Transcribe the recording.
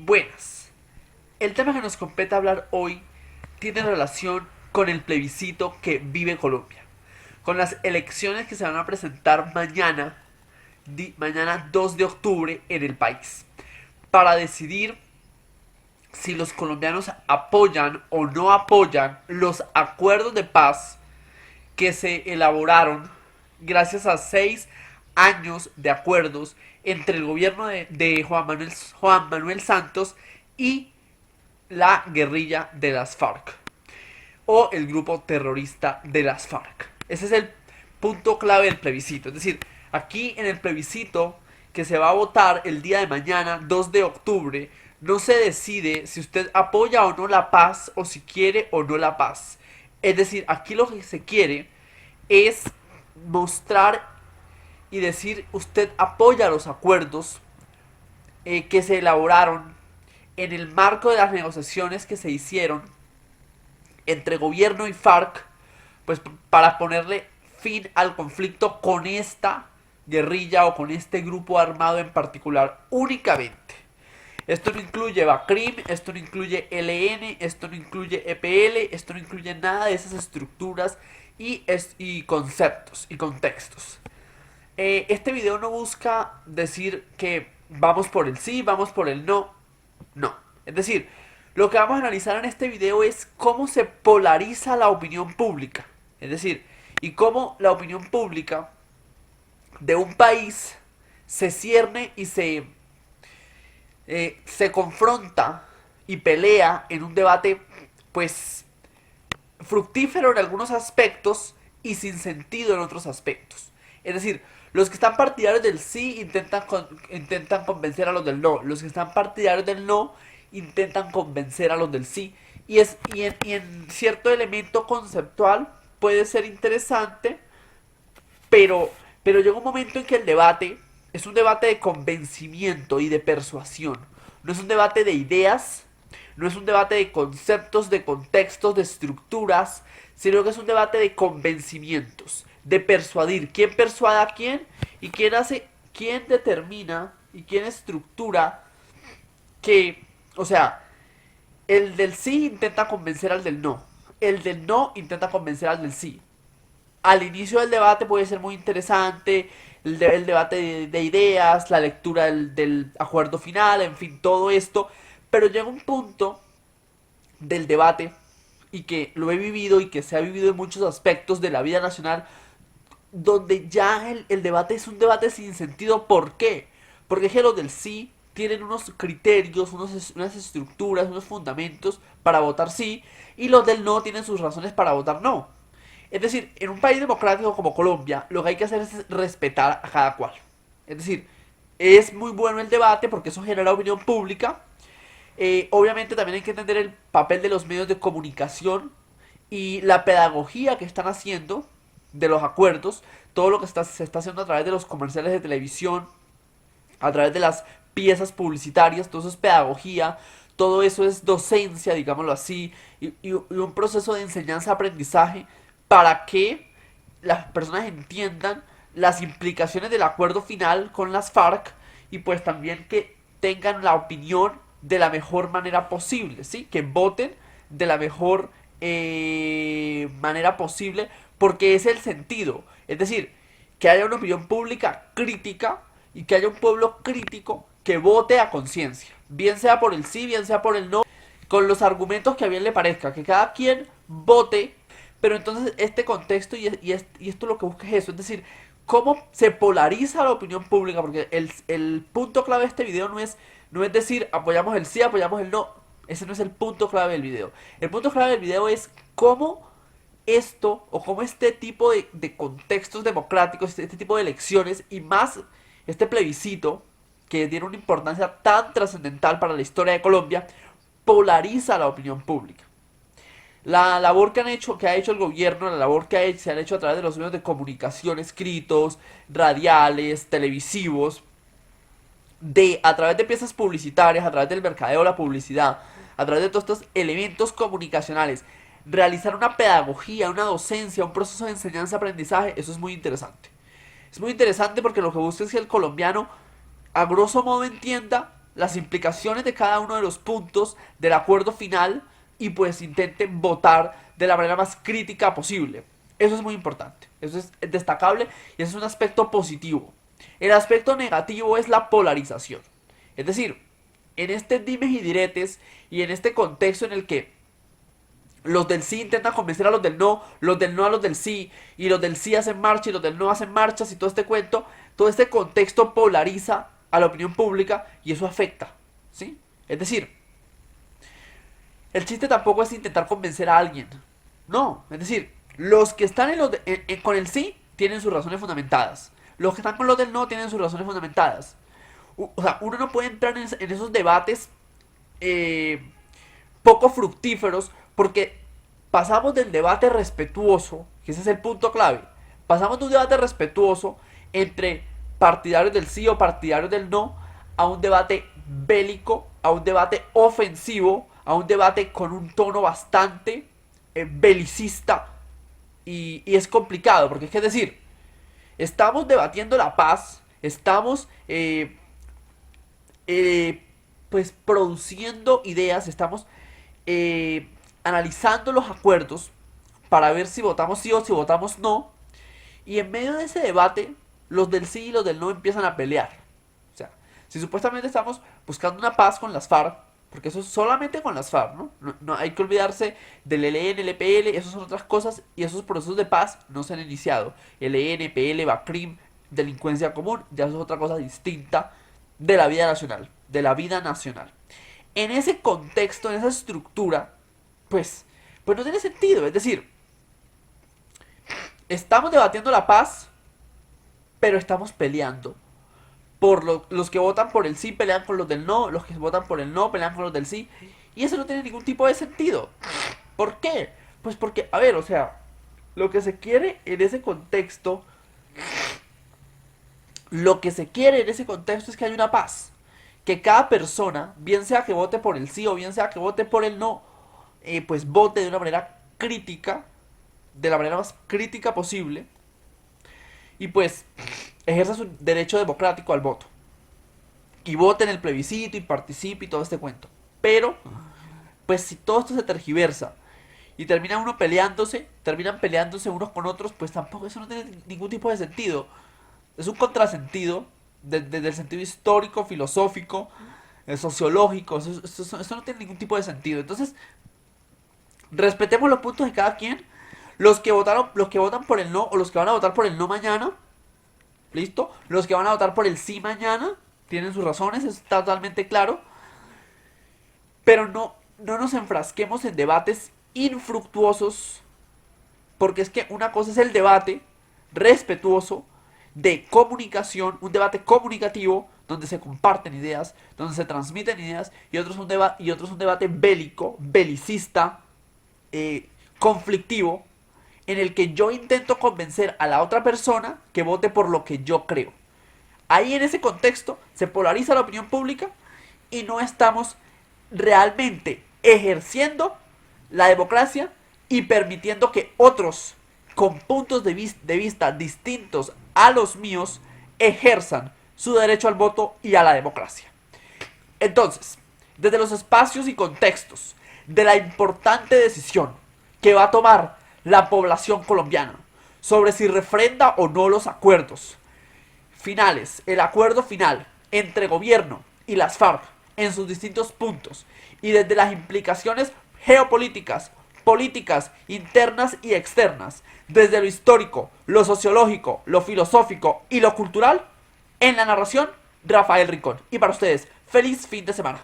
Buenas. El tema que nos compete hablar hoy tiene relación con el plebiscito que vive Colombia, con las elecciones que se van a presentar mañana 2 de octubre en el país, para decidir si los colombianos apoyan o no apoyan los acuerdos de paz que se elaboraron gracias a 6 años de acuerdos entre el gobierno de Juan Manuel Santos y la guerrilla de las FARC o el grupo terrorista de las FARC. Ese es el punto clave del plebiscito. Es decir, aquí en el plebiscito que se va a votar el día de mañana, 2 de octubre, no se decide si usted apoya o no la paz o si quiere o no la paz. Es decir, aquí lo que se quiere es mostrar y decir usted apoya los acuerdos que se elaboraron en el marco de las negociaciones que se hicieron entre gobierno y FARC, pues para ponerle fin al conflicto con esta guerrilla o con este grupo armado en particular únicamente. Esto no incluye BACRIM, esto no incluye LN, esto no incluye EPL, esto no incluye nada de esas estructuras y conceptos y contextos. Este video no busca decir que vamos por el sí, vamos por el no. No. Es decir, lo que vamos a analizar en este video es cómo se polariza la opinión pública. Es decir, y cómo la opinión pública de un país se cierne y se confronta y pelea en un debate, pues, fructífero en algunos aspectos y sin sentido en otros aspectos. Es decir, los que están partidarios del sí intentan convencer a los del no. Los que están partidarios del no intentan convencer a los del sí. Y en cierto elemento conceptual puede ser interesante, pero llega un momento en que el debate es un debate de convencimiento y de persuasión. No es un debate de ideas, no es un debate de conceptos, de contextos, de estructuras, sino que es un debate de convencimientos, de persuadir. ¿Quién persuade a quién? ¿Y quién determina y quién estructura que, o sea, el del sí intenta convencer al del no, el del no intenta convencer al del sí? Al inicio del debate puede ser muy interesante, el debate de ideas, la lectura del acuerdo final, en fin, todo esto, pero llega un punto del debate y que lo he vivido y que se ha vivido en muchos aspectos de la vida nacional, donde ya el debate es un debate sin sentido. ¿Por qué? Porque es que los del sí tienen unos criterios, unas estructuras, unos fundamentos para votar sí, y los del no tienen sus razones para votar no. Es decir, en un país democrático como Colombia, lo que hay que hacer es respetar a cada cual. Es decir, es muy bueno el debate porque eso genera opinión pública. Obviamente también hay que entender el papel de los medios de comunicación y la pedagogía que están haciendo de los acuerdos, todo lo que se está haciendo a través de los comerciales de televisión, a través de las piezas publicitarias, todo eso es pedagogía, todo eso es docencia, digámoslo así, y un proceso de enseñanza-aprendizaje para que las personas entiendan las implicaciones del acuerdo final con las FARC y pues también que tengan la opinión de la mejor manera posible, ¿sí? Que voten de la mejor manera posible porque es el sentido. Es decir, que haya una opinión pública crítica y que haya un pueblo crítico que vote a conciencia, bien sea por el sí, bien sea por el no, con los argumentos que a bien le parezca, que cada quien vote. Pero entonces este contexto y esto lo que busca es eso, es decir, cómo se polariza la opinión pública, porque el punto clave de este video no es decir apoyamos el sí, apoyamos el no, ese no es el punto clave del video. El punto clave del video es cómo esto o cómo este tipo de contextos democráticos, este tipo de elecciones y más este plebiscito que tiene una importancia tan trascendental para la historia de Colombia, polariza la opinión pública. La labor que ha hecho el gobierno, la labor se ha hecho a través de los medios de comunicación escritos, radiales, televisivos, a través de piezas publicitarias, a través del mercadeo, la publicidad, a través de todos estos elementos comunicacionales, realizar una pedagogía, una docencia, un proceso de enseñanza-aprendizaje, eso es muy interesante. Es muy interesante porque lo que busca es que el colombiano, a grosso modo, entienda las implicaciones de cada uno de los puntos del acuerdo final y pues intenten votar de la manera más crítica posible. Eso es muy importante, eso es destacable y eso es un aspecto positivo. El aspecto negativo es la polarización. Es decir, en este dimes y diretes y en este contexto en el que los del sí intentan convencer a los del no a los del sí, y los del sí hacen marcha y los del no hacen marchas y todo este cuento, todo este contexto polariza a la opinión pública y eso afecta, ¿sí? Es decir, el chiste tampoco es intentar convencer a alguien, no, es decir, los que están con el sí tienen sus razones fundamentadas, los que están con los del no tienen sus razones fundamentadas. O sea, uno no puede entrar en esos debates eh, poco fructíferos porque pasamos del debate respetuoso, que ese es el punto clave, pasamos de un debate respetuoso entre partidarios del sí o partidarios del no a un debate bélico, a un debate ofensivo, a un debate con un tono bastante belicista y es complicado porque es decir, estamos debatiendo la paz, estamos eh, pues produciendo ideas, estamos analizando los acuerdos para ver si votamos sí o si votamos no. Y en medio de ese debate, los del sí y los del no empiezan a pelear. O sea, si supuestamente estamos buscando una paz con las FARC, porque eso es solamente con las FARC, ¿no? No hay que olvidarse del ELN, el EPL, esas son otras cosas y esos procesos de paz no se han iniciado. ELN, EPL, BACRIM, delincuencia común, ya eso es otra cosa distinta de la vida nacional, de la vida nacional. En ese contexto, en esa estructura, pues no tiene sentido. Es decir, estamos debatiendo la paz, pero estamos peleando. Los que votan por el sí pelean con los del no, los que votan por el no pelean con los del sí. Y eso no tiene ningún tipo de sentido. ¿Por qué? Pues porque, a ver, o sea, lo que se quiere en ese contexto, lo que se quiere en ese contexto es que haya una paz. Que cada persona, bien sea que vote por el sí o bien sea que vote por el no, pues vote de una manera crítica, de la manera más crítica posible, y pues ejerza su derecho democrático al voto. Y vote en el plebiscito y participe y todo este cuento. Pero, pues si todo esto se tergiversa y terminan peleándose unos con otros, pues tampoco eso no tiene ningún tipo de sentido. Es un contrasentido desde el sentido histórico, filosófico, sociológico. Eso no tiene ningún tipo de sentido. Entonces, respetemos los puntos de cada quien. Los que votan por el no o los que van a votar por el no mañana, ¿listo? Los que van a votar por el sí mañana tienen sus razones, está totalmente claro. Pero no nos enfrasquemos en debates infructuosos, porque es que una cosa es el debate respetuoso de comunicación, un debate comunicativo donde se comparten ideas, donde se transmiten ideas, y otro es un debate bélico, belicista, conflictivo, en el que yo intento convencer a la otra persona que vote por lo que yo creo. Ahí en ese contexto se polariza la opinión pública y no estamos realmente ejerciendo la democracia y permitiendo que otros con puntos de vista distintos a los míos ejerzan su derecho al voto y a la democracia. Entonces, desde los espacios y contextos de la importante decisión que va a tomar la población colombiana sobre si refrenda o no los acuerdos finales, el acuerdo final entre gobierno y las FARC en sus distintos puntos, y desde las implicaciones geopolíticas, políticas, internas y externas, desde lo histórico, lo sociológico, lo filosófico y lo cultural, en la narración, Rafael Rincón. Y para ustedes, feliz fin de semana.